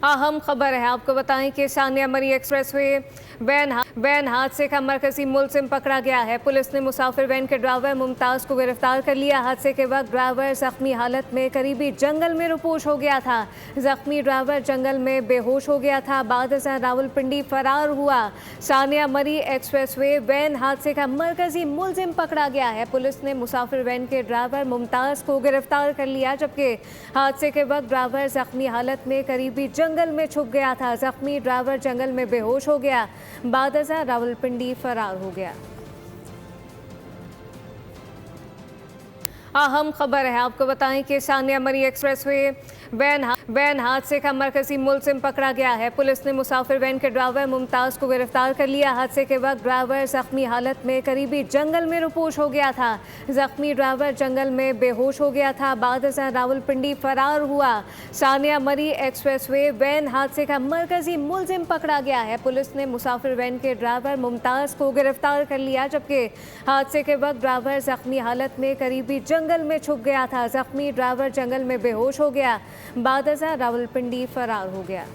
अहम खबर है, आपको बताएं कि सानिया मरी एक्सप्रेसवे वैन हादसे का मरकजी मुलजिम पकड़ा गया है। पुलिस ने मुसाफिर वैन के ड्राइवर मुमताज को गिरफ्तार कर लिया। हादसे के वक्त ड्राइवर जख्मी हालत में करीबी जंगल में रुपोश हो गया था। जख्मी ड्राइवर जंगल में बेहोश हो गया था। बाद रावलपिंडी फरार हुआ। सानिया मरी एक्सप्रेसवे वैन हादसे का मरकजी मुलजिम पकड़ा गया है। पुलिस ने मुसाफिर वैन के ड्राइवर मुमताज को गिरफ्तार कर लिया, जबकि हादसे के वक्त ड्राइवर जख्मी हालत में करीबी जंगल में छुप गया था। जख्मी ड्राइवर जंगल में बेहोश हो गया, बाद रावलपिंडी फरार हो गया। अहम खबर है, आपको बताएं कि सानिया मरी एक्सप्रेसवे वैन हादसे का मरकजी मुलजिम पकड़ा गया है। पुलिस ने मुसाफिर वैन के ड्राइवर मुमताज को गिरफ्तार कर लिया। हादसे के वक्त ड्राइवर जख्मी हालत में करीबी जंगल में रुपोश हो गया था। जख्मी ड्राइवर जंगल में बेहोश हो गया था। बाद रावलपिंडी फरार हुआ। सानिया मरी एक्सप्रेसवे वैन हादसे का मरकजी मुलजिम पकड़ा गया है। पुलिस ने मुसाफिर वैन के ड्राइवर मुमताज को गिरफ्तार कर लिया, जबकि हादसे के वक्त ड्राइवर जख्मी हालत में करीबी जंगल में छुप गया था। जख्मी ड्राइवर जंगल में बेहोश हो गया, बाद रावलपिंडी फरार हो गया।